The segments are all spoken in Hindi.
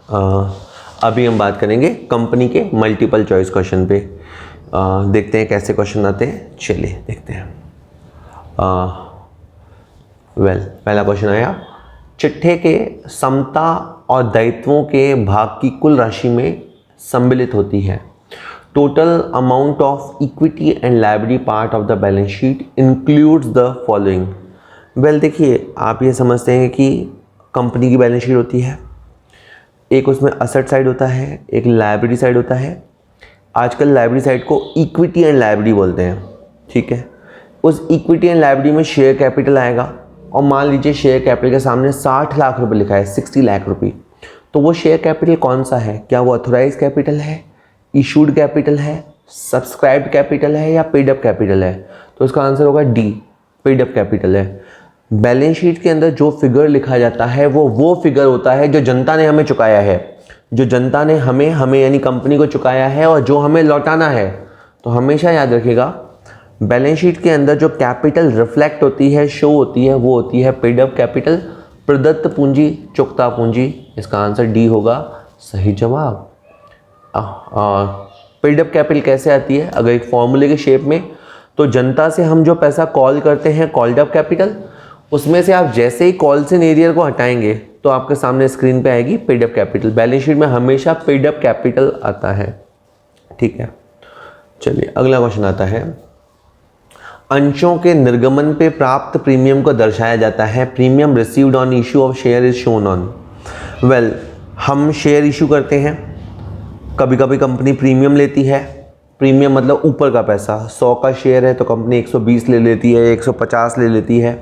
अभी हम बात करेंगे कंपनी के मल्टीपल चॉइस क्वेश्चन पे। देखते हैं कैसे क्वेश्चन आते हैं, चलिए देखते हैं। पहला क्वेश्चन आया, चिट्ठे के समता और दायित्वों के भाग की कुल राशि में सम्मिलित होती है। Total amount of equity and liability part of the balance sheet includes the following. देखिए, आप ये समझते हैं कि कंपनी की बैलेंस शीट होती है, एक उसमें असेट साइड होता है, एक लायबिलिटी साइड होता है। आजकल लायबिलिटी साइड को इक्विटी एंड लायबिलिटी बोलते हैं, ठीक है। उस इक्विटी एंड लायबिलिटी में शेयर कैपिटल आएगा, और मान लीजिए शेयर कैपिटल के सामने 60 लाख रुपए लिखा है, 60 लाख रुपए। तो वो शेयर कैपिटल कौन सा है? क्या वो ऑथोराइज कैपिटल है, इशूड कैपिटल है, सब्सक्राइब्ड कैपिटल है, या पेड अप कैपिटल है? तो इसका आंसर होगा डी, पेड अप कैपिटल है। बैलेंस शीट के अंदर जो फिगर लिखा जाता है वो फिगर होता है जो जनता ने हमें चुकाया है, जो जनता ने हमें यानी कंपनी को चुकाया है, और जो हमें लौटाना है। तो हमेशा याद रखिएगा, बैलेंस शीट के अंदर जो कैपिटल रिफ्लेक्ट होती है, शो होती है, वो होती है पेड अप कैपिटल, प्रदत्त पूंजी, चुकता पूंजी। इसका आंसर डी होगा सही जवाब। पेड अप कैपिटल कैसे आती है? अगर एक फॉर्मूले के शेप में, तो जनता से हम जो पैसा कॉल करते हैं कॉल्ड अप कैपिटल, उसमें से आप जैसे ही कॉल से एरियर को हटाएंगे तो आपके सामने स्क्रीन पे आएगी paid up capital. Balance sheet में हमेशा पेड अप कैपिटल आता है, ठीक है। चलिए अगला क्वेश्चन आता है, अंशों के निर्गमन पे प्राप्त प्रीमियम को दर्शाया जाता है। Premium received on issue of share is shown on. हम शेयर इशू करते हैं, कभी कभी कंपनी प्रीमियम लेती है। प्रीमियम मतलब ऊपर का पैसा। 100 का शेयर है तो कंपनी 120 ले लेती है, 150 ले लेती है।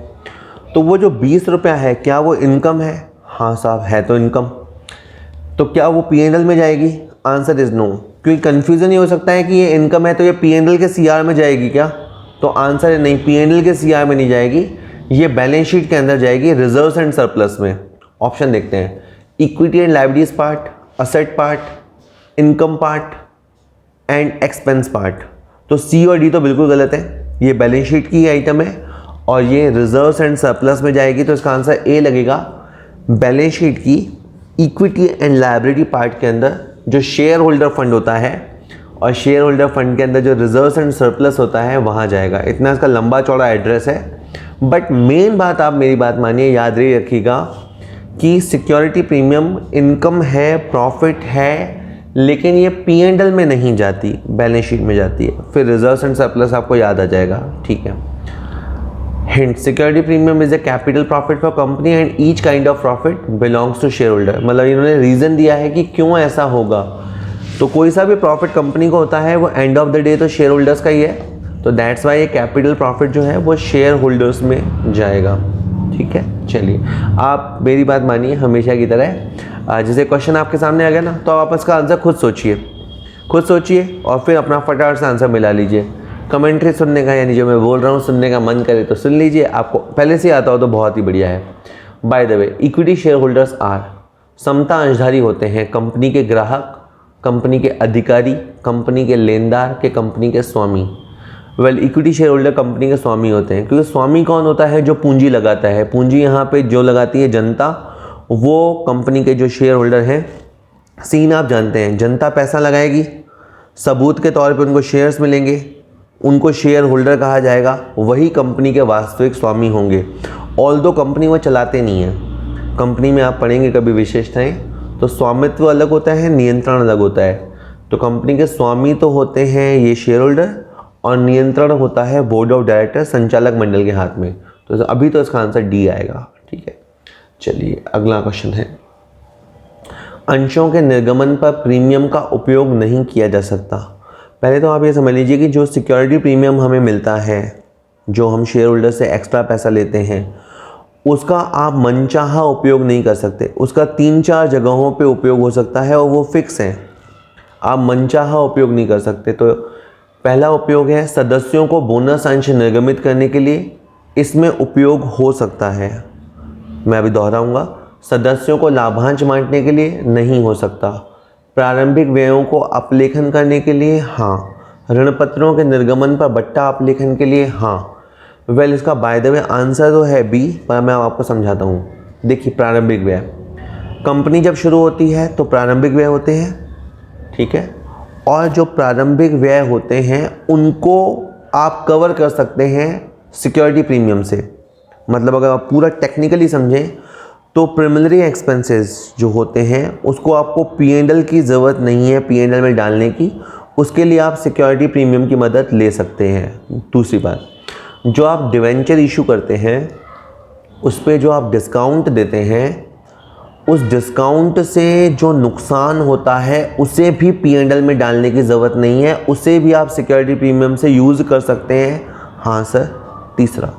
तो वो जो 20 रुपया है, क्या वो इनकम है? हाँ साहब, है तो इनकम। तो क्या वो P&L में जाएगी? आंसर इज नो, क्योंकि कन्फ्यूजन ये हो सकता है कि ये इनकम है तो ये P&L के CR में जाएगी क्या? तो आंसर है नहीं, P&L के CR में नहीं जाएगी, ये बैलेंस शीट के अंदर जाएगी, रिजर्व्स एंड सरप्लस में। ऑप्शन देखते हैं, equity and liabilities part, asset part, income part and expense part. तो सी और डी तो बिल्कुल गलत है, ये बैलेंस शीट की आइटम है और ये रिजर्व्स एंड सरप्लस में जाएगी। तो इसका आंसर ए लगेगा। बैलेंस शीट की इक्विटी एंड लायबिलिटी पार्ट के अंदर जो शेयर होल्डर फंड होता है, और शेयर होल्डर फंड के अंदर जो रिजर्व्स एंड सरप्लस होता है, वहाँ जाएगा। इतना इसका लंबा चौड़ा एड्रेस है, बट मेन बात आप मेरी बात मानिए, याद रखिएगा कि सिक्योरिटी प्रीमियम इनकम है, प्रॉफिट है, लेकिन ये P&L में नहीं जाती, बैलेंस शीट में जाती है। फिर रिजर्व्स एंड सरप्लस आपको याद आ जाएगा, ठीक है। Hint, security premium is a capital profit for company and each kind of profit belongs to share holder. मतलब इन्होंने रीजन दिया है कि क्यों ऐसा होगा। तो कोई सा भी प्रॉफिट कंपनी को होता है वो एंड ऑफ द डे तो शेयर होल्डर्स का ही है, तो दैट्स वाई ये कैपिटल प्रॉफिट जो है वो शेयर होल्डर्स में जाएगा, ठीक है। चलिए आप मेरी बात मानिए, हमेशा की तरह जैसे क्वेश्चन आपके सामने आ गया ना, तो आप इसका आंसर खुद सोचिए और फिर अपना फटाफट से आंसर मिला लीजिए। कमेंट्री सुनने का, यानी जो मैं बोल रहा हूँ सुनने का मन करे तो सुन लीजिए, आपको पहले से आता हो तो बहुत ही बढ़िया है। By the way, equity shareholders are, समता अंशधारी होते हैं कंपनी के ग्राहक, कंपनी के अधिकारी, कंपनी के लेनदार के कंपनी के स्वामी। इक्विटी शेयर होल्डर कंपनी के स्वामी होते हैं, क्योंकि स्वामी कौन होता है? जो पूंजी लगाता है। पूंजी यहाँ पे जो लगाती है जनता, वो कंपनी के जो शेयर होल्डर हैं। सीन आप जानते हैं, जनता पैसा लगाएगी, सबूत के तौर पे उनको शेयर्स मिलेंगे, उनको शेयर होल्डर कहा जाएगा, वही कंपनी के वास्तविक स्वामी होंगे। ऑल्दो कंपनी वो चलाते नहीं हैं। कंपनी में आप पढ़ेंगे कभी विशेषताएं, तो स्वामित्व अलग होता है, नियंत्रण अलग होता है। तो कंपनी के स्वामी तो होते हैं ये शेयर होल्डर, और नियंत्रण होता है बोर्ड ऑफ डायरेक्टर, संचालक मंडल के हाथ में। तो अभी तो इसका आंसर डी आएगा, ठीक है। चलिए अगला क्वेश्चन है, अंशों के निर्गमन पर प्रीमियम का उपयोग नहीं किया जा सकता। पहले तो आप ये समझ लीजिए कि जो सिक्योरिटी प्रीमियम हमें मिलता है, जो हम शेयर होल्डर से एक्स्ट्रा पैसा लेते हैं, उसका आप मनचाहा उपयोग नहीं कर सकते। उसका 3-4 जगहों पे उपयोग हो सकता है और वो फिक्स है, आप मनचाहा उपयोग नहीं कर सकते। तो पहला उपयोग है सदस्यों को बोनस अंश निर्गमित करने के लिए, इसमें उपयोग हो सकता है। मैं अभी दोहराऊंगा, सदस्यों को लाभांश बांटने के लिए नहीं हो सकता। प्रारंभिक व्ययों को अपलेखन करने के लिए हाँ। ऋण पत्रों के निर्गमन पर बट्टा अपलेखन के लिए हाँ। इसका बाय द वे आंसर तो है बी, पर मैं आपको समझाता हूँ। देखिए प्रारंभिक व्यय, कंपनी जब शुरू होती है तो प्रारंभिक व्यय होते हैं, ठीक है, और जो प्रारंभिक व्यय होते हैं उनको आप कवर कर सकते हैं सिक्योरिटी प्रीमियम से। मतलब अगर आप पूरा टेक्निकली समझें तो प्रिलिमिनरी एक्सपेंसेस जो होते हैं उसको आपको P&L की ज़रूरत नहीं है P&L में डालने की, उसके लिए आप सिक्योरिटी प्रीमियम की मदद ले सकते हैं। दूसरी बात, जो आप डिवेंचर इशू करते हैं उस पर जो आप डिस्काउंट देते हैं, उस डिस्काउंट से जो नुकसान होता है उसे भी P&L में डालने की ज़रूरत नहीं है, उसे भी आप सिक्योरिटी प्रीमियम से यूज़ कर सकते हैं। हाँ सर। तीसरा,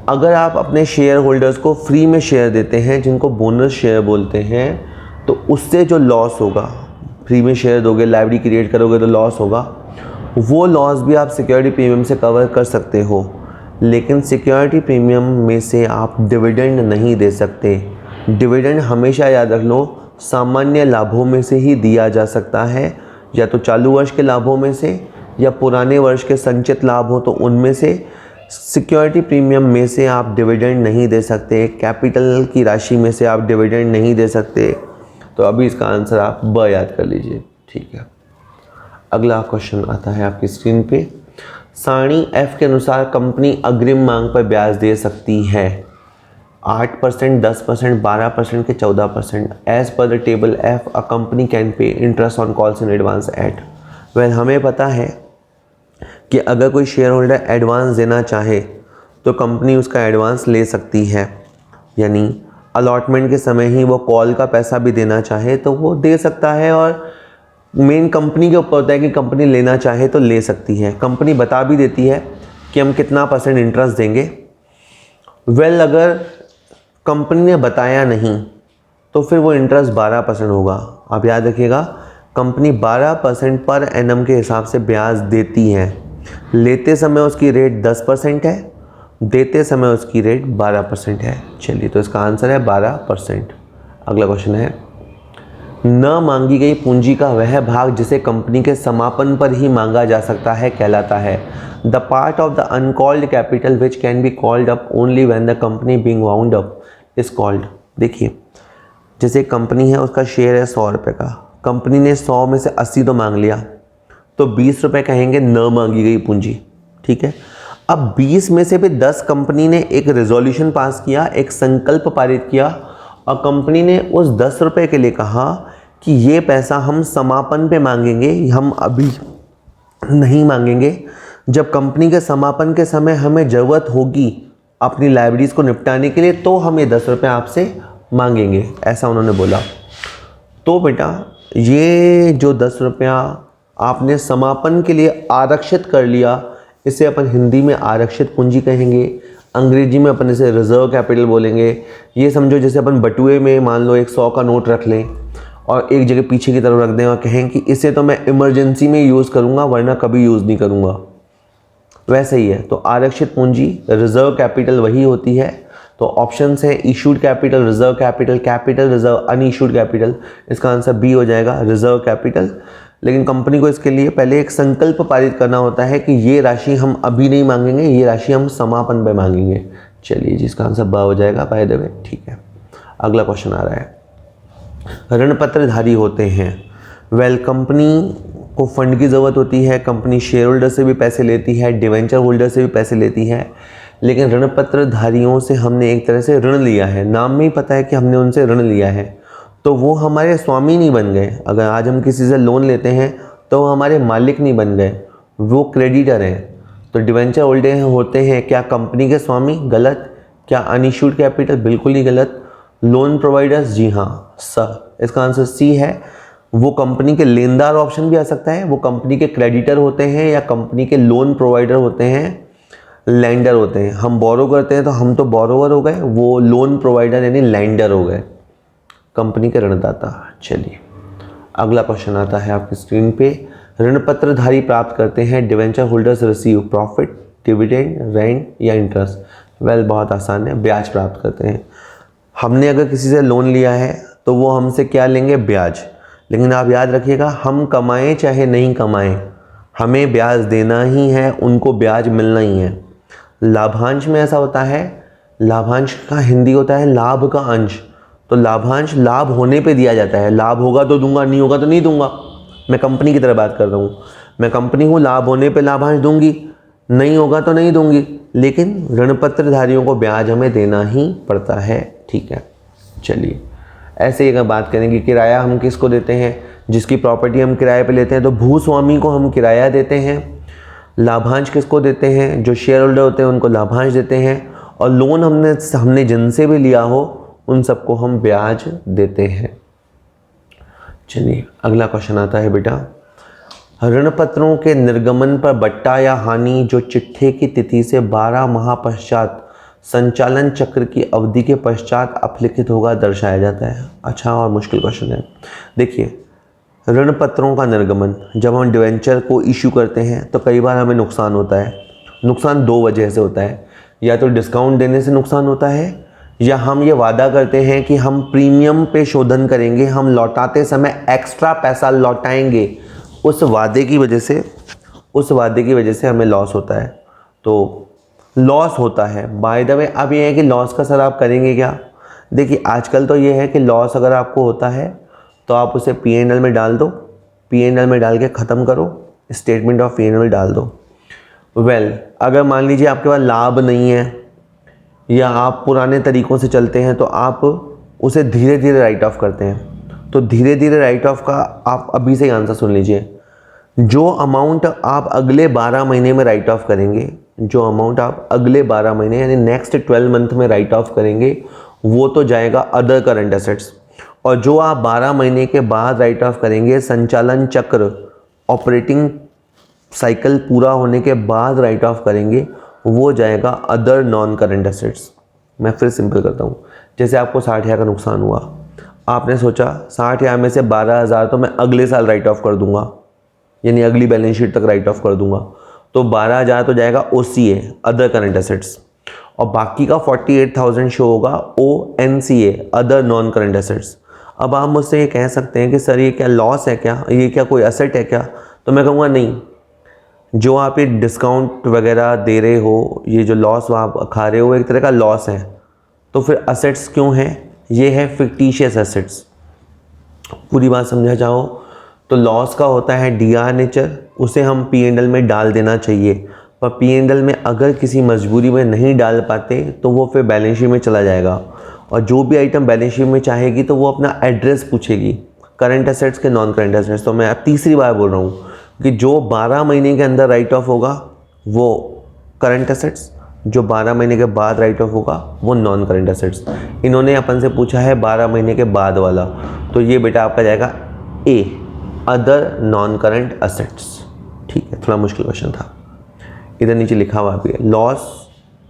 अगर आप अपने शेयर होल्डर्स को फ्री में शेयर देते हैं जिनको बोनस शेयर बोलते हैं, तो उससे जो लॉस होगा, फ्री में शेयर दोगे, लाइब्रेरी क्रिएट करोगे तो लॉस होगा, वो लॉस भी आप सिक्योरिटी प्रीमियम से कवर कर सकते हो। लेकिन सिक्योरिटी प्रीमियम में से आप डिविडेंड नहीं दे सकते। डिविडेंड हमेशा याद रख लो सामान्य लाभों में से ही दिया जा सकता है, या तो चालू वर्ष के लाभों में से या पुराने वर्ष के संचित लाभ हो तो उनमें से। सिक्योरिटी प्रीमियम में से आप डिविडेंड नहीं दे सकते, कैपिटल की राशि में से आप डिविडेंड नहीं दे सकते। तो अभी इसका आंसर आप ब याद कर लीजिए, ठीक है। अगला क्वेश्चन आता है आपकी स्क्रीन पे। सारणी F के अनुसार कंपनी अग्रिम मांग पर ब्याज दे सकती है 8%, 10%, 12% के 14%। As per the table F a company can pay interest on calls in advance at. Well, हमें पता है कि अगर कोई शेयर होल्डर एडवांस देना चाहे तो कंपनी उसका एडवांस ले सकती है, यानी अलॉटमेंट के समय ही वो कॉल का पैसा भी देना चाहे तो वो दे सकता है। और मेन कंपनी के ऊपर होता है कि कंपनी लेना चाहे तो ले सकती है। कंपनी बता भी देती है कि हम कितना % इंटरेस्ट देंगे। वेल, अगर कंपनी ने बताया नहीं तो फिर वो इंटरेस्ट 12% होगा। आप याद रखिएगा, कंपनी 12% पर एनम के हिसाब से ब्याज देती है। लेते समय उसकी रेट 10% है, देते समय उसकी रेट 12% है। चलिए, तो इसका आंसर है 12%। अगला क्वेश्चन है, न मांगी गई पूंजी का वह भाग जिसे कंपनी के समापन पर ही मांगा जा सकता है कहलाता है the part of the uncalled capital which can be called up only when the company being wound up is called. देखिए, जैसे कंपनी है, उसका शेयर है 100 रुपये का, कंपनी ने 100 में से 80 तो मांग लिया, तो 20 रुपये कहेंगे न मांगी गई पूंजी, ठीक है। अब 20 में से भी 10 कंपनी ने एक रेजोल्यूशन पास किया, एक संकल्प पारित किया, और कंपनी ने उस 10 रुपये के लिए कहा कि ये पैसा हम समापन पे मांगेंगे, हम अभी नहीं मांगेंगे। जब कंपनी के समापन के समय हमें ज़रूरत होगी अपनी लाइब्रेरीज को निपटाने के लिए तो हम ये 10 रुपये आपसे मांगेंगे, ऐसा उन्होंने बोला। तो बेटा, ये जो 10 रुपया आपने समापन के लिए आरक्षित कर लिया, इसे अपन हिंदी में आरक्षित पूंजी कहेंगे, अंग्रेजी में अपन इसे रिजर्व कैपिटल बोलेंगे। ये समझो जैसे अपन बटुए में मान लो एक 100 का नोट रख लें और एक जगह पीछे की तरफ रख दें और कहें कि इसे तो मैं इमरजेंसी में यूज़ करूँगा वरना कभी यूज़ नहीं करूँगा, वैसे ही है। तो आरक्षित पूंजी, रिजर्व कैपिटल वही होती है। तो ऑप्शंस है issued capital, reserve capital, capital reserve, unissued capital. इसका आंसर बी हो जाएगा, रिजर्व कैपिटल। लेकिन कंपनी को इसके लिए पहले एक संकल्प पारित करना होता है कि ये राशि हम अभी नहीं मांगेंगे, ये राशि हम समापन पे मांगेंगे। चलिए, जिसका आंसर ब हो जाएगा, बाय द वे, ठीक है। अगला क्वेश्चन आ रहा है, ऋण पत्रधारी होते हैं। वेल, कंपनी को फंड की ज़रूरत होती है, कंपनी शेयर होल्डर से भी पैसे लेती है, डिवेंचर होल्डर से भी पैसे लेती है, लेकिन ऋण पत्रधारियों से हमने एक तरह से ऋण लिया है। नाम में ही पता है कि हमने उनसे ऋण लिया है, तो वो हमारे स्वामी नहीं बन गए। अगर आज हम किसी से लोन लेते हैं तो वो हमारे मालिक नहीं बन गए, वो क्रेडिटर हैं। तो डिवेंचर होल्डर होते हैं क्या कंपनी के स्वामी? गलत। क्या अनइशूड कैपिटल? बिल्कुल ही गलत। Loan providers? जी हाँ सर, इसका आंसर सी है। वो कंपनी के लेनदार ऑप्शन भी आ सकता है, वो कंपनी के क्रेडिटर होते हैं या कंपनी के लोन प्रोवाइडर होते हैं, लैंडर होते हैं। हम बोरो करते हैं तो हम तो बोरोवर हो गए, वो लोन प्रोवाइडर यानी लैंडर हो गए, कंपनी के ऋणदाता। चलिए, अगला क्वेश्चन आता है आपकी स्क्रीन पे। ऋण पत्रधारी प्राप्त करते हैं debenture holders receive profit, dividend, rent या इंटरेस्ट। वेल, बहुत आसान है, ब्याज प्राप्त करते हैं। हमने अगर किसी से लोन लिया है तो वो हमसे क्या लेंगे? ब्याज। लेकिन आप याद रखिएगा, हम कमाएं चाहे नहीं कमाएं, हमें ब्याज देना ही है, उनको ब्याज मिलना ही है। लाभांश में ऐसा होता है, लाभांश का हिंदी होता है लाभ का अंश। तो लाभांश लाभ होने पे दिया जाता है, लाभ होगा तो दूंगा, नहीं होगा तो नहीं दूंगा। मैं कंपनी की तरह बात कर रहा हूँ, मैं कंपनी हूँ, लाभ होने पे लाभांश दूंगी, नहीं होगा तो नहीं दूंगी, लेकिन ऋण पत्रधारियों को ब्याज हमें देना ही पड़ता है। ठीक है, चलिए ऐसे ही अगर बात करेंगे, किराया हम किसको देते हैं, जिसकी प्रॉपर्टी हम किराए पे लेते हैं तो भूस्वामी को हम किराया देते हैं। लाभांश किसको देते हैं, जो शेयर होल्डर होते हैं उनको लाभांश देते हैं। और लोन हमने जिनसे भी लिया हो उन सबको हम ब्याज देते हैं। चलिए अगला क्वेश्चन आता है बेटा, ऋण पत्रों के निर्गमन पर बट्टा या हानि जो चिट्ठे की तिथि से 12 माह पश्चात संचालन चक्र की अवधि के पश्चात अपलिखित होगा दर्शाया जाता है। अच्छा और मुश्किल क्वेश्चन है। देखिए, ऋण पत्रों का निर्गमन, जब हम डिवेंचर को इशू करते हैं तो कई बार हमें नुकसान होता है। नुकसान दो वजह से होता है, या तो डिस्काउंट देने से नुकसान होता है, या हम ये वादा करते हैं कि हम प्रीमियम पे शोधन करेंगे, हम लौटाते समय एक्स्ट्रा पैसा लौटाएंगे, उस वादे की वजह से हमें लॉस होता है। तो लॉस होता है। बाय द वे, अब ये है कि लॉस का सर आप करेंगे क्या? देखिए आजकल तो ये है कि लॉस अगर आपको होता है तो आप उसे P&L में डाल दो, P&L में डाल के ख़त्म करो, स्टेटमेंट ऑफ P&L डाल दो। अगर मान लीजिए आपके पास लाभ नहीं है या आप पुराने तरीक़ों से चलते हैं तो आप उसे धीरे धीरे राइट ऑफ करते हैं। तो धीरे धीरे राइट ऑफ का आप अभी से ही आंसर सुन लीजिए। जो अमाउंट आप अगले 12 महीने में राइट ऑफ करेंगे, जो अमाउंट आप अगले 12 महीने यानी नेक्स्ट 12 मंथ में राइट ऑफ करेंगे, वो तो जाएगा अदर करंट एसेट्स। और जो आप 12 महीने के बाद राइट ऑफ करेंगे, संचालन चक्र ऑपरेटिंग साइकिल पूरा होने के बाद राइट ऑफ करेंगे, वो जाएगा अदर नॉन करंट एसेट्स। मैं फिर सिंपल करता हूँ। जैसे आपको 60,000 का नुकसान हुआ, आपने सोचा 60,000 में से 12,000 तो मैं अगले साल राइट ऑफ कर दूंगा, यानी अगली बैलेंस शीट तक राइट ऑफ कर दूंगा, तो 12,000 तो जाएगा OCA अदर करंट एसेट्स, और बाकी का 48,000 शो होगा ONCA other non current assets. अब आप मुझसे ये कह सकते हैं कि सर ये क्या लॉस है क्या, ये क्या कोई एसेट है क्या? तो मैं कहूँगा नहीं, जो आप ये डिस्काउंट वगैरह दे रहे हो, ये जो लॉस आप खा रहे हो एक तरह का लॉस है। तो फिर एसेट्स क्यों हैं? ये है फिक्टिशियस एसेट्स। पूरी बात समझा चाहो तो लॉस का होता है DR नेचर, उसे हम P&L में डाल देना चाहिए, पर P&L में अगर किसी मजबूरी में नहीं डाल पाते तो वो फिर बैलेंस शीट में चला जाएगा, और जो भी आइटम बैलेंस शीट में चाहेगी तो वो अपना एड्रेस पूछेगी, करंट एसेट्स के नॉन करंट एसेट्स। तो मैं अब तीसरी बार बोल रहा हूँ कि जो 12 महीने के अंदर राइट ऑफ होगा वो करंट एसेट्स, जो 12 महीने के बाद राइट ऑफ होगा वो नॉन करंट एसेट्स। इन्होंने अपन से पूछा है 12 महीने के बाद वाला, तो ये बेटा आपका जाएगा A other non current assets. ठीक है, थोड़ा मुश्किल क्वेश्चन था। इधर नीचे लिखा हुआ भी है, loss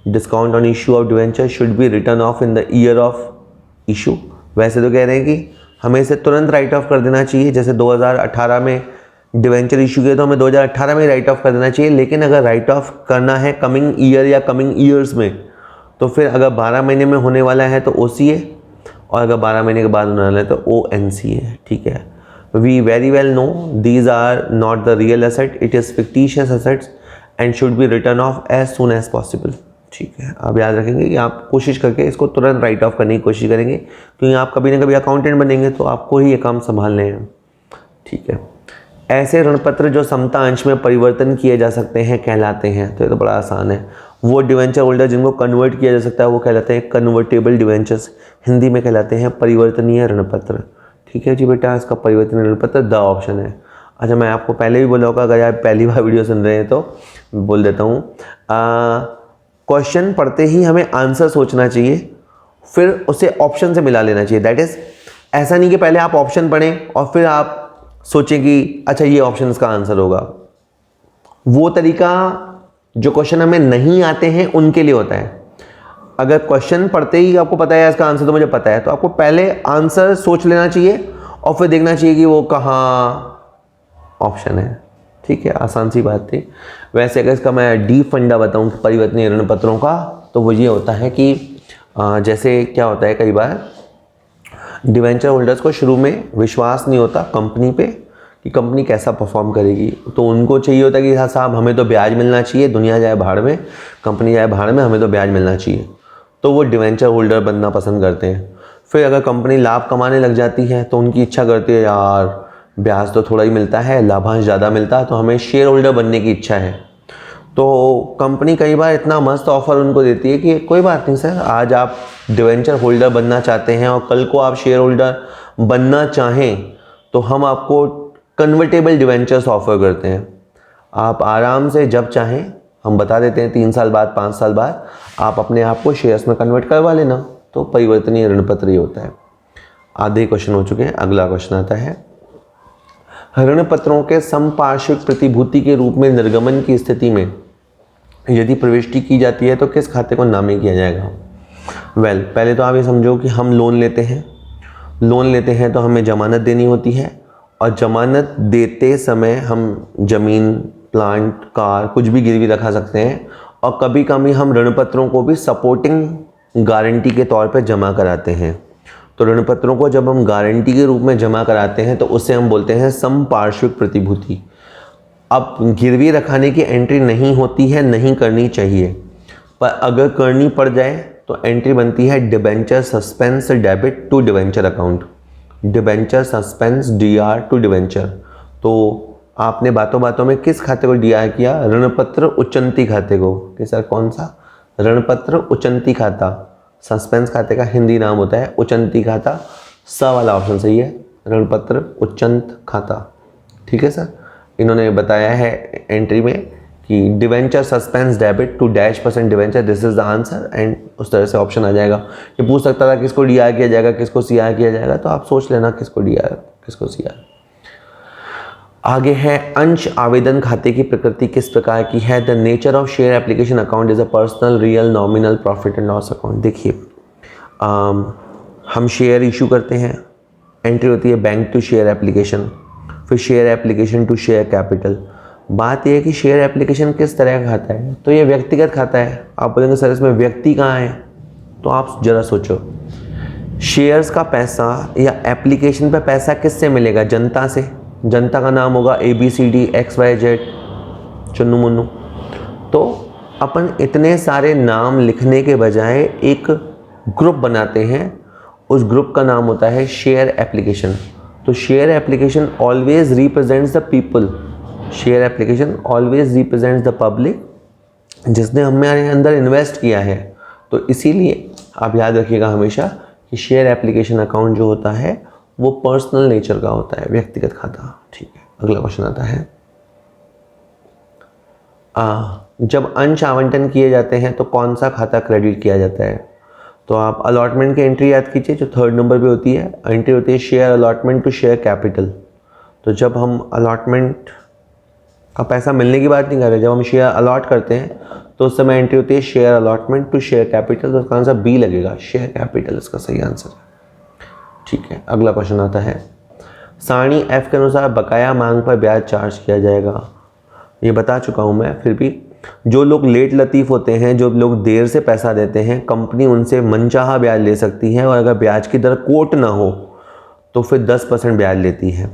discount on issue of debenture should be return of in the year of issue. वैसे तो कह रहे हैं कि हमें इसे तुरंत राइट ऑफ कर देना चाहिए, जैसे 2018 में डिवेंचर इशू किया तो हमें 2018 में राइट ऑफ कर देना चाहिए। लेकिन अगर राइट ऑफ करना है कमिंग ईयर या कमिंग ईयर्स में, तो फिर अगर 12 महीने में होने वाला है तो OCA, और अगर 12 महीने के बाद होने वाला है तो ONCA। ठीक है, we very well know these are not the real asset, it is fictitious assets and should be written off as soon as possible। ठीक है, आप याद रखेंगे कि आप कोशिश करके इसको तुरंत राइट ऑफ करने की कोशिश करेंगे, क्योंकि आप कभी ना कभी अकाउंटेंट बनेंगे तो आपको ही ये काम संभालने हैं। ठीक है, ऐसे ऋण पत्र जो समता अंश में परिवर्तन किए जा सकते हैं कहलाते हैं। तो ये तो बड़ा आसान है। वो डिवेंचर होल्डर जिनको कन्वर्ट किया जा सकता है वो कहलाते हैं कन्वर्टेबल डिवेंचर्स, हिंदी में कहलाते हैं परिवर्तनीय ऋण पत्र। ठीक है जी बेटा, इसका परिवर्तनीय ऋण पत्र द ऑप्शन है। अच्छा, मैं आपको पहले भी बोला होगा, अगर आप पहली बार वीडियो सुन रहे हैं तो बोल देता हूँ, क्वेश्चन पढ़ते ही हमें आंसर सोचना चाहिए, फिर उसे ऑप्शन से मिला लेना चाहिए। दैट इज़, ऐसा नहीं कि पहले आप ऑप्शन पढ़ें और फिर आप सोचें कि अच्छा ये ऑप्शन इसका आंसर होगा। वो तरीका जो क्वेश्चन हमें नहीं आते हैं उनके लिए होता है। अगर क्वेश्चन पढ़ते ही आपको पता है इसका आंसर तो मुझे पता है, तो आपको पहले आंसर सोच लेना चाहिए और फिर देखना चाहिए कि वो कहाँ ऑप्शन है। ठीक है, आसान सी बात थी। वैसे अगर इसका मैं डीप फंडा बताऊं परिवर्तनीय ऋण पत्रों का, तो वो ये होता है कि जैसे क्या होता है, कई बार डिवेंचर होल्डर्स को शुरू में विश्वास नहीं होता कंपनी पे कि कंपनी कैसा परफॉर्म करेगी, तो उनको चाहिए होता है कि हाँ साहब हमें तो ब्याज मिलना चाहिए, दुनिया जाए भाड़ में, कंपनी जाए भाड़ में, हमें तो ब्याज मिलना चाहिए। तो वो डिवेंचर होल्डर बनना पसंद करते हैं। फिर अगर कंपनी लाभ कमाने लग जाती है तो उनकी इच्छा करती है यार ब्याज तो थोड़ा ही मिलता है, लाभांश ज़्यादा मिलता है, तो हमें शेयर होल्डर बनने की इच्छा है। तो कंपनी कई बार इतना मस्त ऑफर उनको देती है कि कोई बात नहीं सर, आज आप डिवेंचर होल्डर बनना चाहते हैं और कल को आप शेयर होल्डर बनना चाहें तो हम आपको कन्वर्टेबल डिवेंचर्स ऑफर करते हैं। आप आराम से जब चाहें, हम बता देते हैं 3 साल बाद 5 साल बाद आप अपने आप को शेयर्स में कन्वर्ट करवा लेना, तो परिवर्तनीय ऋण पत्र ही होता है। आधे क्वेश्चन हो चुके हैं, अगला क्वेश्चन आता है, ऋण पत्रों के समपार्श्विक प्रतिभूति के रूप में निर्गमन की स्थिति में यदि प्रविष्टि की जाती है तो किस खाते को नामित किया जाएगा? पहले तो आप ये समझो कि हम लोन लेते हैं तो हमें जमानत देनी होती है, और जमानत देते समय हम जमीन, प्लांट, कार कुछ भी गिरवी रखा सकते हैं, और कभी कभी हम ऋण पत्रों को भी सपोर्टिंग गारंटी के तौर पे जमा कराते हैं। तो ऋण पत्रों को जब हम गारंटी के रूप में जमा कराते हैं तो उसे हम बोलते हैं समपार्श्विक प्रतिभूति। अब गिरवी रखाने की एंट्री नहीं होती है, नहीं करनी चाहिए, पर अगर करनी पड़ जाए तो एंट्री बनती है debenture suspense debit to debenture account, debenture suspense DR to debenture. तो आपने बातों बातों में किस खाते को DR किया? ऋणपत्र उच्चंती खाते को। कि सर कौन सा? ऋणपत्र उच्चंती खाता। सस्पेंस खाते का हिंदी नाम होता है उच्चंती खाता। स वाला ऑप्शन सही है, ऋणपत्र उच्चंत खाता। ठीक है सर, इन्होंने बताया है एंट्री में कि debenture suspense debit to %% debenture, this is the answer, and उस तरह से ऑप्शन आ जाएगा। ये पूछ सकता था किसको DR किया जाएगा, किसको CR किया जाएगा, तो आप सोच लेना किसको DR किसको CR। आगे है, अंश आवेदन खाते की प्रकृति किस प्रकार की है? The nature of share application account is a personal, real, nominal, profit and loss account. देखिए हम शेयर इशू करते हैं, एंट्री होती है बैंक टू शेयर एप्लीकेशन, फिर share application to share capital. बात यह है कि शेयर एप्लीकेशन किस तरह का खाता है, तो ये व्यक्तिगत खाता है। आप बोलेंगे सर इसमें व्यक्ति कहाँ है, तो आप ज़रा सोचो, शेयर्स का पैसा या एप्लीकेशन पे पैसा किससे मिलेगा? जनता से। जनता का नाम होगा ABCD XYZ चुन्नू मुन्नू। तो अपन इतने सारे नाम लिखने के बजाय एक ग्रुप बनाते हैं, उस ग्रुप का नाम होता है शेयर एप्लीकेशन। तो share application always represents the people, share application always represents the public जिसने हमारे अंदर इन्वेस्ट किया है। तो इसीलिए आप याद रखिएगा हमेशा कि शेयर एप्लीकेशन अकाउंट जो होता है वो पर्सनल नेचर का होता है, व्यक्तिगत खाता। ठीक है, अगला क्वेश्चन आता है, जब अंश आवंटन किए जाते हैं तो कौन सा खाता क्रेडिट किया जाता है? तो आप अलॉटमेंट की एंट्री याद कीजिए जो 3rd नंबर पे होती है, एंट्री होती है share allotment to share capital. तो जब हम अलॉटमेंट का पैसा मिलने की बात नहीं कर रहे, जब हम शेयर अलॉट करते हैं तो उस समय एंट्री होती है share allotment to share capital. तो उसका आंसर B लगेगा, शेयर कैपिटल इसका सही आंसर है। ठीक है, अगला क्वेश्चन आता है, सारणी F के अनुसार बकाया मांग पर ब्याज चार्ज किया जाएगा। ये बता चुका हूँ मैं, फिर भी जो लोग लेट लतीफ़ होते हैं, जो लोग देर से पैसा देते हैं, कंपनी उनसे मनचाहा ब्याज ले सकती है, और अगर ब्याज की दर कोट ना हो तो फिर 10% ब्याज लेती है।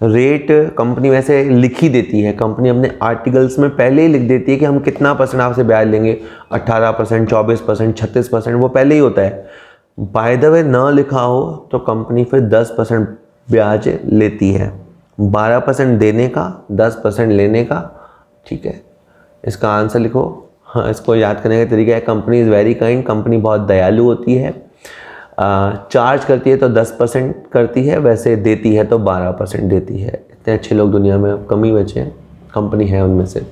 रेट कंपनी वैसे लिख ही देती है, कंपनी अपने आर्टिकल्स में पहले ही लिख देती है कि हम कितना % आपसे ब्याज लेंगे, 18%, 24%, 36%, वो पहले ही होता है। बाय द वे ना लिखा हो तो कंपनी फिर 10% ब्याज लेती है, 12% देने का, 10% लेने का। ठीक है, इसका आंसर लिखो। हाँ, इसको याद करने का तरीका है, company is very kind, company बहुत दयालु होती है। चार्ज करती है तो 10% करती है, वैसे देती है तो 12% देती है। इतने अच्छे लोग दुनिया में अब कम ही बचे हैं, कंपनी है उनमें से।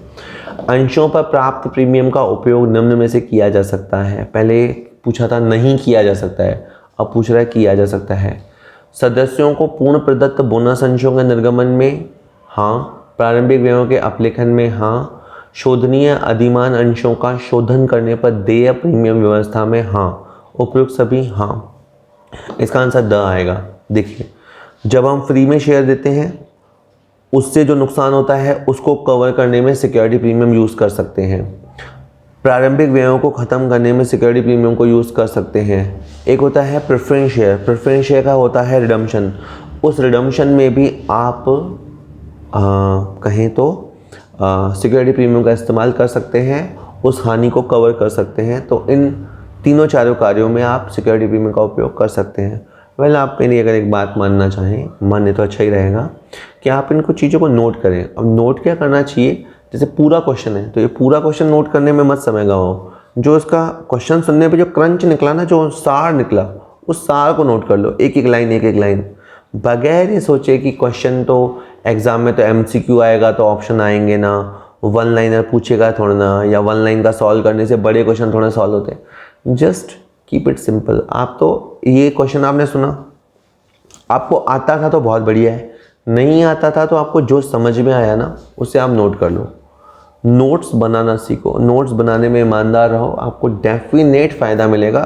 अंशों पर प्राप्त प्रीमियम का उपयोग निम्न में से किया जा सकता है। पहले पूछा था नहीं किया जा सकता है, अब पूछ रहा है किया जा सकता है। सदस्यों को पूर्ण प्रदत्त बोनस अंशों के निर्गमन में हाँ, प्रारंभिक व्ययों के अपलेखन में हाँ, शोधनीय अधिमान अंशों का शोधन करने पर देय प्रीमियम व्यवस्था में हाँ, उपयुक्त सभी हाँ। इसका आंसर द आएगा। देखिए, जब हम फ्री में शेयर देते हैं उससे जो नुकसान होता है उसको कवर करने में सिक्योरिटी प्रीमियम यूज़ कर सकते हैं। प्रारंभिक व्ययों को ख़त्म करने में सिक्योरिटी प्रीमियम को यूज़ कर सकते हैं। एक होता है प्रेफरेंस शेयर, प्रेफरेंस शेयर का होता है रिडम्पशन। उस रिडम्पशन में भी आप कहें तो सिक्योरिटी प्रीमियम का इस्तेमाल कर सकते हैं, उस हानि को कवर कर सकते हैं। तो इन तीनों चारों कार्यों में आप सिक्योरिटी प्रीमियम का उपयोग कर सकते हैं। वेल आप मेरी अगर एक बात मानना चाहें, माने तो अच्छा ही रहेगा कि आप इनको चीज़ों को नोट करें। अब नोट क्या करना चाहिए, जैसे पूरा क्वेश्चन है तो ये पूरा क्वेश्चन नोट करने में मत समय गवाओ। जो इसका क्वेश्चन सुनने पे जो क्रंच निकला ना, जो सार निकला, उस सार को नोट कर लो, एक एक लाइन, बगैर ये सोचे कि क्वेश्चन तो एग्जाम में तो MCQ आएगा तो ऑप्शन आएंगे ना, वन लाइनर पूछेगा थोड़ा ना, या वन लाइन का सॉल्व करने से बड़े क्वेश्चन थोड़ा सॉल्व होते हैं। Just keep it simple. आप तो ये क्वेश्चन आपने सुना, आपको आता था तो बहुत बढ़िया है, नहीं आता था तो आपको जो समझ में आया ना उसे आप नोट कर लो। नोट्स बनाना सीखो, नोट्स बनाने में ईमानदार रहो, आपको डेफिनेट फ़ायदा मिलेगा।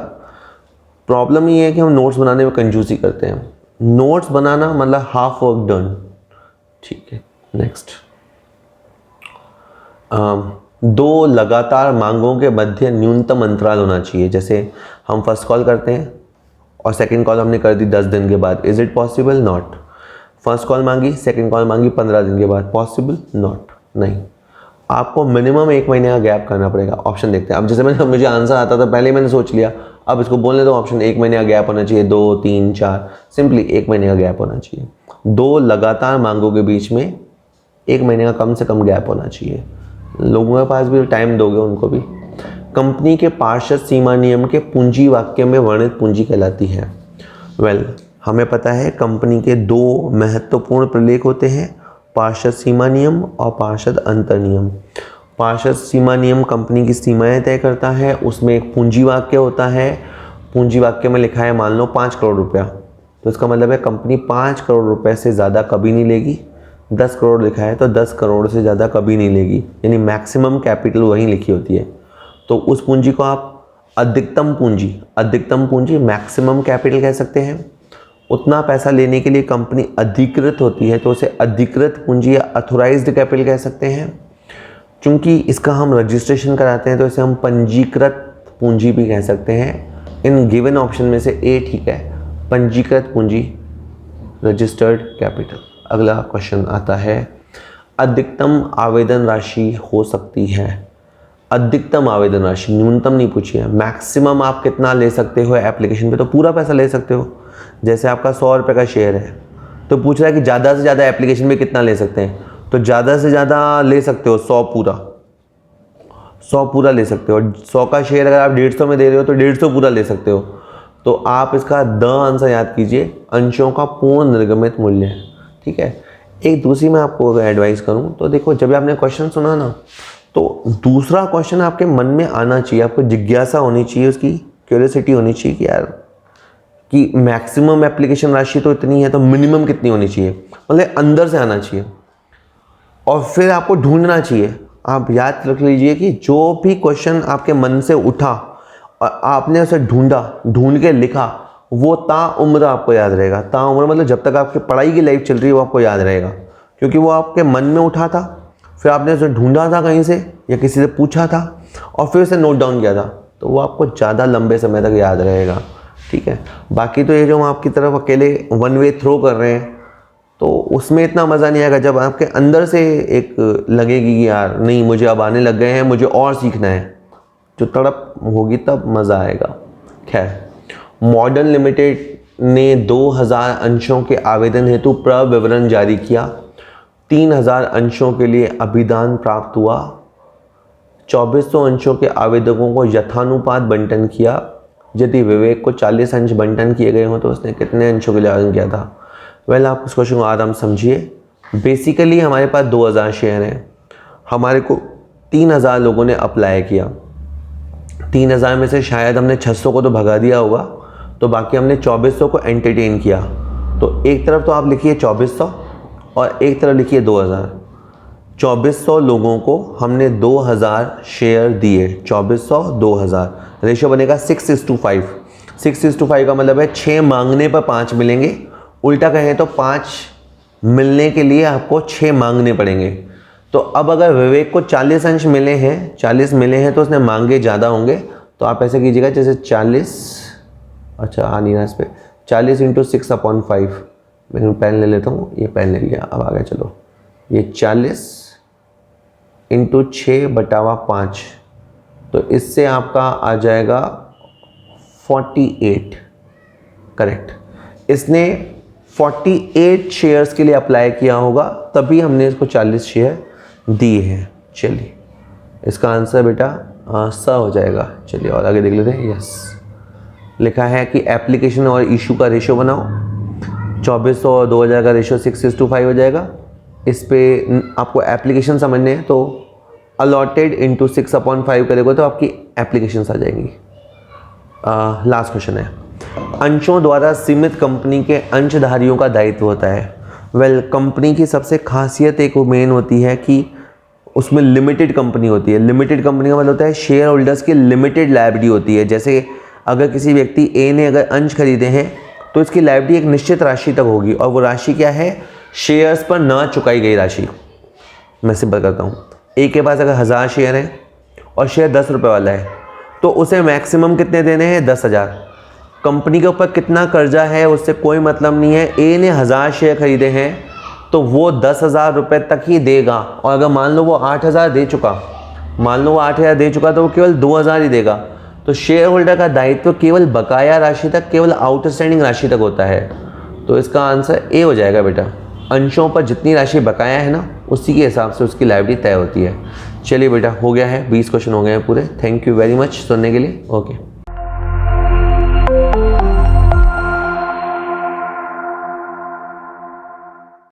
प्रॉब्लम ये है कि हम नोट्स बनाने में कंजूसी करते हैं। नोट्स बनाना मतलब हाफ वर्क डन। ठीक है, नेक्स्ट। 2 लगातार मांगों के मध्य न्यूनतम अंतराल होना चाहिए। जैसे हम फर्स्ट कॉल करते हैं और सेकंड कॉल हमने कर दी 10 दिन के बाद, is it possible? Not. First call मांगी, सेकंड कॉल मांगी 15 दिन के बाद, पॉसिबल? नॉट, नहीं। आपको मिनिमम 1 महीने का गैप करना पड़ेगा। ऑप्शन देखते हैं। अब जैसे मुझे आंसर आता था पहले मैंने सोच लिया, अब इसको बोलने दो ऑप्शन। 1 महीने का गैप होना चाहिए, 2, 3, 4, सिंपली 1 महीने का गैप होना चाहिए। 2 लगातार मांगों के बीच में 1 महीने का कम से कम गैप होना चाहिए। लोगों के पास भी टाइम दोगे उनको भी। कंपनी के पार्षद सीमा नियम के पूंजी वाक्य में वर्णित पूंजी कहलाती है। वेल हमें पता है कंपनी के 2 महत्वपूर्ण प्रलेख होते हैं, पार्षद सीमा नियम और पार्षद अंतर नियम। पार्षद सीमा नियम कंपनी की सीमाएं तय करता है, उसमें एक पूंजी वाक्य होता है। पूंजी वाक्य में लिखा है मान लो 5 करोड़ रुपया, तो इसका मतलब है कंपनी 5 करोड़ रुपए से ज़्यादा कभी नहीं लेगी। 10 करोड़ लिखा है तो 10 करोड़ से ज़्यादा कभी नहीं लेगी, यानी मैक्सिमम कैपिटल वहीं लिखी होती है। तो उस पूंजी को आप अधिकतम पूंजी मैक्सिमम कैपिटल कह सकते हैं। उतना पैसा लेने के लिए कंपनी अधिकृत होती है तो उसे अधिकृत पूंजी या अथोराइज्ड कैपिटल कह सकते हैं। चूंकि इसका हम रजिस्ट्रेशन कराते हैं तो इसे हम पंजीकृत पूंजी भी कह सकते हैं। इन गिवन ऑप्शन में से ए ठीक है, पंजीकृत पूंजी, रजिस्टर्ड कैपिटल। अगला क्वेश्चन आता है, अधिकतम आवेदन राशि हो सकती है। अधिकतम आवेदन राशि, न्यूनतम नहीं पूछी है। मैक्सिमम आप कितना ले सकते हो एप्लीकेशन पे, तो पूरा पैसा ले सकते हो। जैसे आपका 100 रुपये का शेयर है तो पूछ रहा है कि ज़्यादा से ज़्यादा एप्लीकेशन में कितना ले सकते हैं, तो ज़्यादा से ज़्यादा ले सकते हो 100 पूरा ले सकते हो। 100 का शेयर अगर आप 150 में दे रहे हो तो 150 पूरा ले सकते हो। तो आप इसका द आंसर याद कीजिए, अंशों का पूर्ण निर्गमित मूल्य है। ठीक है। एक दूसरी मैं आपको अगर एडवाइस करूं तो देखो, जब आपने क्वेश्चन सुना ना तो दूसरा क्वेश्चन आपके मन में आना चाहिए, आपको जिज्ञासा होनी चाहिए, उसकी क्यूरियोसिटी होनी चाहिए कि यार कि मैक्सिमम एप्लीकेशन राशि तो इतनी है तो मिनिमम कितनी होनी चाहिए, मतलब अंदर से आना चाहिए। और फिर आपको ढूंढना चाहिए। आप याद रख लीजिए कि जो भी क्वेश्चन आपके मन से उठा और आपने उसे ढूंढ के लिखा, वो ताउम्र आपको याद रहेगा। ताउम्र मतलब जब तक आपकी पढ़ाई की लाइफ चल रही है वो आपको याद रहेगा, क्योंकि वो आपके मन में उठा था, फिर आपने उसे ढूंढा था कहीं से या किसी से पूछा था और फिर उसे नोट डाउन किया था, तो वो आपको ज़्यादा लंबे समय तक याद रहेगा। ठीक है। बाकी तो ये जो हम आपकी तरफ अकेले वन वे थ्रो कर रहे हैं तो उसमें इतना मज़ा नहीं आएगा। जब आपके अंदर से एक लगेगी कि यार नहीं, मुझे अब आने लग गए हैं, मुझे और सीखना है, जो तड़प होगी तब मज़ा आएगा। खैर, मॉडर्न लिमिटेड ने 2000 अंशों के आवेदन हेतु प्रविवरण जारी किया। 3000 अंशों के लिए अभिदान प्राप्त हुआ। 2400 अंशों के आवेदकों को यथानुपात बंटन किया। यदि विवेक को 40 अंश बंटन किए गए हों तो उसने कितने अंशों के लिए आवेदन किया था? वेल, आप उस क्वेश्चन को आराम समझिए। बेसिकली हमारे पास 2000 शेयर हैं, हमारे को 3000 लोगों ने अप्लाई किया। 3000 में से शायद हमने 600 को तो भगा दिया होगा, तो बाकी हमने 2400 को एंटरटेन किया। तो एक तरफ तो आप लिखिए 2400 और एक तरफ लिखिए 2000। 2400 लोगों को हमने 2000 शेयर दिए। 2400 2000, रेशियो बनेगा 6:5। 6:5 का मतलब है 6 मांगने पर 5 मिलेंगे। उल्टा कहें तो 5 मिलने के लिए आपको 6 मांगने पड़ेंगे। तो अब अगर विवेक को 40 अंश मिले हैं तो उसने मांगे ज़्यादा होंगे। तो आप ऐसे कीजिएगा जैसे 40, अच्छा आ नहीं रहा इस पर, 40 × 6/5। मैं पेन ले लेता हूँ, ये पेन ले लिया, अब आगे चलो। ये 40 × 6/5, तो इससे आपका आ जाएगा 48, करेक्ट। इसने 48 शेयर्स के लिए अप्लाई किया होगा, तभी हमने इसको 40 शेयर दिए हैं। चलिए इसका आंसर बेटा सा हो जाएगा। चलिए और आगे देख लेते हैं। यस, लिखा है कि एप्लीकेशन और इशू का रेशो बनाओ। 2400 और 2000 का रेशो 6:5 हो जाएगा। इस पे आपको एप्लीकेशन समझने हैं तो अलॉटेड इंटू 6/5 करेगा तो आपकी एप्लीकेशन आ जाएंगी। लास्ट क्वेश्चन है, अंशों द्वारा सीमित कंपनी के अंशधारियों का दायित्व होता है। वेल, कंपनी की सबसे खासियत एक मेन होती है कि उसमें लिमिटेड कंपनी होती है। लिमिटेड कंपनी का मतलब होता है शेयर होल्डर्स की लिमिटेड लायबिलिटी होती है। जैसे अगर किसी व्यक्ति ए ने अगर अंश खरीदे हैं तो इसकी लायबिलिटी एक निश्चित राशि तक होगी, और वो राशि क्या है, शेयर्स पर ना चुकाई गई राशि। मैं सिंपल करता हूँ, ए के पास अगर 1000 शेयर हैं और शेयर 10 रुपये वाला है तो उसे मैक्सिमम कितने देने हैं, 10,000। कंपनी के ऊपर कितना कर्जा है उससे कोई मतलब नहीं है। ए ने 1000 शेयर खरीदे हैं तो वो 10,000 रुपये तक ही देगा, और अगर मान लो वो 8,000 दे चुका तो वो केवल 2,000 ही देगा। तो शेयर होल्डर का दायित्व केवल बकाया राशि तक, केवल आउटस्टैंडिंग राशि तक होता है। तो इसका आंसर ए हो जाएगा बेटा। अंशों पर जितनी राशि बकाया है ना, उसी के हिसाब से उसकी लायबिलिटी तय होती है। चलिए बेटा, हो गया है, 20 क्वेश्चन हो गए हैं पूरे। थैंक यू वेरी मच सुनने के लिए। ओके।